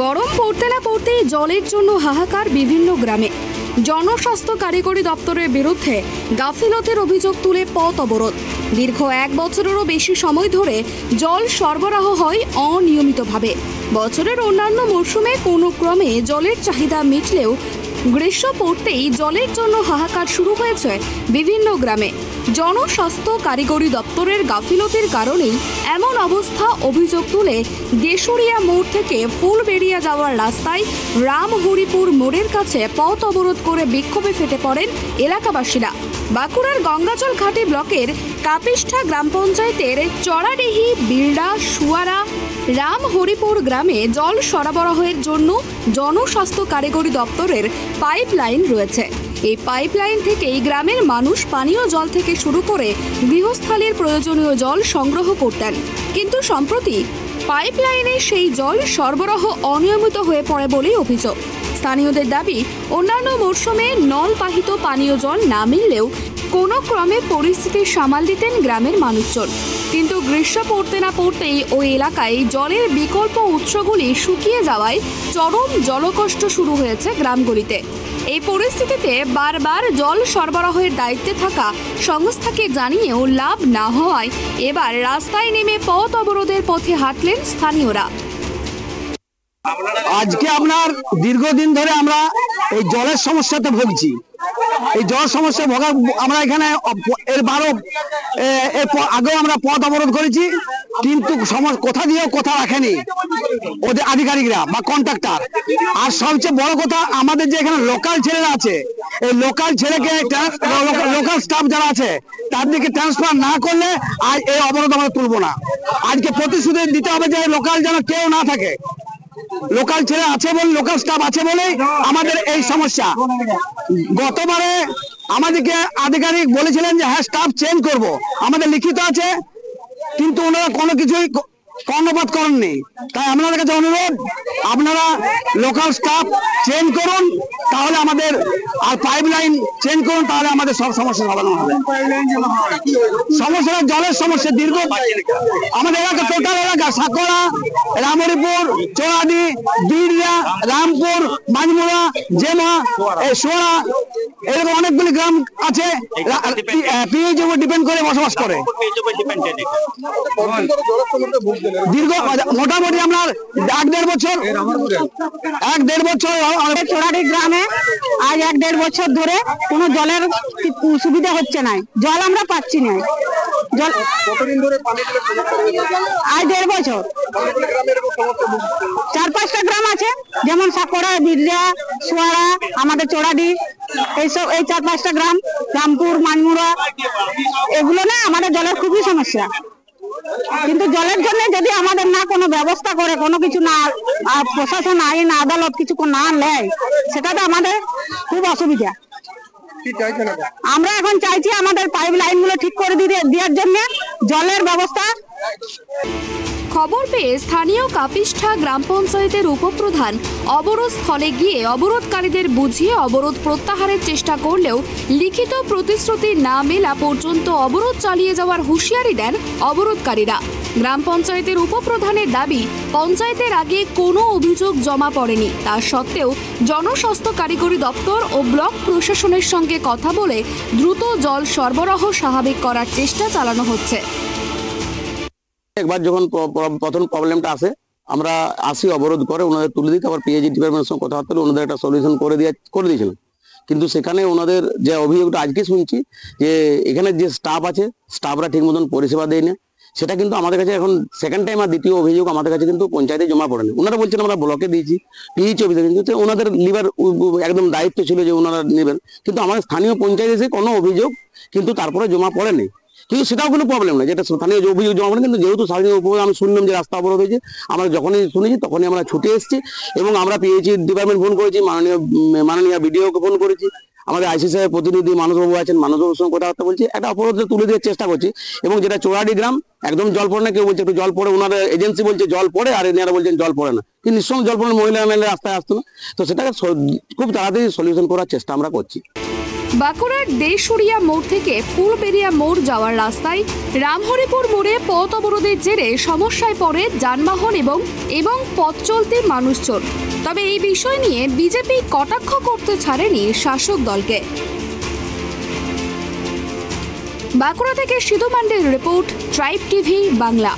গরম পড়তে না পড়তেই জলের জন্য হাহাকার বিভিন্ন গ্রামে। জনস্বাস্থ্য কারিগরি দপ্তরের বিরুদ্ধে গাফিলতির অভিযোগ তুলে পথ অবরোধ। দীর্ঘ 1 বছরেরও বেশি সময় ধরে জল সরবরাহ হয় অনিয়মিতভাবে। বছরের অন্যান্য মরশুমে কোনো ক্রমে জলের চাহিদা মিটলেও গ্রীষ্ম পড়তেই জলের জন্য হাহাকার শুরু হয়েছে বিভিন্ন গ্রামে। জনস্বাস্থ্য কারিগরি দপ্তরের গাফিলতির কারণেই এমন অবস্থা অভিযোগ তুলে দেশুরিয়া মোড় থেকে ফুলবেড়িয়া যাওয়ার রাস্তায় রামহরিপুর মোড়ের কাছে পথ অবরোধ করে বিক্ষোভে ফেটে পড়েন এলাকাবাসীরা। বাঁকুড়ার গঙ্গাজল ঘাটি ব্লকের কাপিষ্ঠা গ্রাম পঞ্চায়েতের চড়াডিহি, বিলডা, সুয়ারা, রামহরিপুর গ্রামে জল সরবরাহের জন্য জনস্বাস্থ্য কারিগরি দপ্তরের পাইপলাইন রয়েছে। এই পাইপলাইন থেকেই গ্রামের মানুষ পানীয় জল থেকে শুরু করে গৃহস্থালির প্রয়োজনীয় জল সংগ্রহ করতেন। কিন্তু সম্প্রতি পাইপলাইনে সেই জল সরবরাহ অনিয়মিত হয়ে পড়ে বলেই অভিযোগ। স্থানীয়দের দাবি, অন্যান্য মরশুমে নলবাহিত পানীয় জল না মিললেও কোনো ক্রমে পরিস্থিতি সামাল দিতেন গ্রামের মানুষজন। কিন্তু গ্রীষ্ম পড়তে না পড়তেই ওই এলাকায় জলের বিকল্প উৎসগুলি শুকিয়ে যাওয়ায় চরম জলকষ্ট শুরু হয়েছে গ্রামগুলিতে। এই পরিস্থিতিতে বারবার জল সরবরাহের দায়িত্বে থাকা সংস্থাকে জানিয়েও লাভ না হওয়ায় এবার রাস্তায় নেমে পথ অবরোধের পথে হাঁটলেন স্থানীয়রা। আজকে আপনার দীর্ঘদিন ধরে আমরা এই জলের সমস্যাতে ভুগছি। এই জল সমস্যা ভোগা আমরা এখানে আগেও আমরা পথ অবরোধ করেছি, কিন্তু কোথা দিয়েও কথা রাখেনি ওদের আধিকারিকরা বা কন্ট্রাক্টর। আর সবচেয়ে বড় কথা, আমাদের যে এখানে লোকাল ছেলেরা আছে, এই লোকাল ছেলেকে লোকাল স্টাফ যারা আছে তাদেরকে ট্রান্সফার না করলে আজ এই অবরোধ আমরা তুলবো না। আজকে প্রতিশ্রুতি দিতে হবে যে লোকাল যেন কেউ না থাকে। লোকাল ছেলে আছে বলে, লোকাল স্টাফ আছে বলে আমাদের এই সমস্যা। গতবারে আমাদেরকে আধিকারিক বলেছিলেন যে হ্যাঁ স্টাফ চেঞ্জ করব, আমাদের লিখিত আছে, কিন্তু ওনারা কোনো কিছুই কর্ণপাত করেননি। তাই আপনাদের কাছে অনুরোধ, আপনারা লোকাল স্টাফ চেঞ্জ করুন, তাহলে আমাদের আর পাইপলাইন চেঞ্জ করুন, তাহলে আমাদের সব সমস্যা সমাধান হবে। সমস্যাটা জলের সমস্যা দীর্ঘ আমাদের এলাকা, টোটাল এলাকা সাকরা, রামহরিপুর, চৌরাডি, বিড়িয়া, রামপুর, মাঝমুড়া, জেমা, সোয়া, এরকম অনেকগুলি গ্রাম আছে পিএইচ উপর ডিপেন্ড করে বসবাস করে। দীর্ঘ মোটামুটি আপনার 1-1.5 বছর চোরাডি গ্রামে আজ 1-1.5 বছর ধরে কোনো জলের সুবিধা হচ্ছে না, জল আমরা পাচ্ছি না। জল আজ 1.5 বছর। 4-5টা গ্রাম আছে, যেমন সাকরা, বিড়িয়া, সুয়ারা, আমাদের চোরাডি, এইসব এই 4-5টা গ্রাম, রামপুর, মানমুড়া, এগুলো না আমাদের জলের খুবই সমস্যা। কিন্তু জলের জন্য যদি আমাদের না কোনো ব্যবস্থা করে, কোনো কিছু না, প্রশাসন, আইন, আদালত কিছু না নেয়, সেটা তো আমাদের খুব অসুবিধা। আমরা এখন চাইছি আমাদের পাইপ লাইন গুলো ঠিক করে দেওয়ার জন্য জলের ব্যবস্থা। খবর পেয়ে স্থানীয় কাপিষ্ঠা গ্রাম পঞ্চায়েতের উপপ্রধান অবরোধ স্থলে গিয়ে অবরোধকারীদের বুঝিয়ে অবরোধ প্রত্যাহারের চেষ্টা করলেও লিখিত প্রতিশ্রুতি না মেলা পর্যন্ত অবরোধ চালিয়ে যাওয়ার হুঁশিয়ারি দেন অবরোধকারীরা। গ্রাম পঞ্চায়েতের উপপ্রধানের দাবি, পঞ্চায়েতের আগে কোনো অভিযোগ জমা পড়েনি, তা সত্ত্বেও জনস্বাস্থ্য কারিগরি দপ্তর ও ব্লক প্রশাসনের সঙ্গে কথা বলে দ্রুত জল সরবরাহ স্বাভাবিক করার চেষ্টা চালানো হচ্ছে। একবার যখন প্রথম প্রবলেমটা আসে, আমরা আসি, অবরোধ করে ওনাদের তুলে দিতে, আবার পিএইচই ডিপার্টমেন্টের সঙ্গে কথাবার্তা বলে ওনাদের একটা সলিউশন করে দিয়েছিলাম। কিন্তু সেখানে ওনাদের যে অভিযোগটা আজকে শুনছি, যে এখানে যে স্টাফ আছে, স্টাফরা ঠিক মতন পরিষেবা দেয় না, সেটা কিন্তু আমাদের কাছে এখন সেকেন্ড টাইম আর দ্বিতীয় অভিযোগ আমাদের কাছে কিন্তু পঞ্চায়েতে জমা পড়েনি। ওনারা বলছেন আমরা ব্লকে দিয়েছি, পিএইচ অফিসে, কিন্তু ওনাদের লিবার একদম দায়িত্ব ছিল যে ওনারা নেবেন, কিন্তু আমাদের স্থানীয় পঞ্চায়েতে এসে কোনো অভিযোগ কিন্তু তারপরে জমা পড়েনি। কিন্তু সেটাও কোনো প্রবলেম নয়, যেটা স্থানীয় অভিযোগ জমা পড়েনি। কিন্তু যেহেতু স্থানীয় আমি শুনলাম যে রাস্তা অবরোধ হয়েছে, আমরা যখনই শুনেছি তখনই আমরা ছুটে এসেছি এবং আমরা পিএইচই ডিপার্টমেন্ট ফোন করেছি, মাননীয় বিডিওকে ফোন করেছি, আমাদের আইসি সাহেব প্রতিনিধি মানসবাবু আছেন, মানসবাবুর সঙ্গে কথাবার্তা বলছি, একটা অপরাধে তুলে দেওয়ার চেষ্টা করছি। এবং যেটা চোরাডি গ্রাম একদম জল পড়ে না, কেউ বলছে একটু জল পড়ে, ওনাদের এজেন্সি বলছে জল পড়ে, আর এনারা বলছেন জল পড়ে না, কিন্তু নিঃসঙ্গে জল পড়ে, মহিলা রাস্তায় আসতো না। তো সেটাকে খুব তাড়াতাড়ি সলিউশন করার চেষ্টা আমরা করছি। বাঁকুড়ার দেশুরিয়া মোড় থেকে ফুলবেড়িয়া মোড় যাওয়ার রাস্তায় রামহরিপুর মোড়ে পথ অবরোধের জেরে সমস্যায় পড়ে যানবাহন এবং পথ চলতি মানুষজন। তবে এই বিষয় নিয়ে বিজেপি কটাক্ষ করতে ছাড়েনি শাসক দলকে। বাঁকুড়া থেকে সিধু মান্ডির রিপোর্ট, ট্রাইব টিভি বাংলা।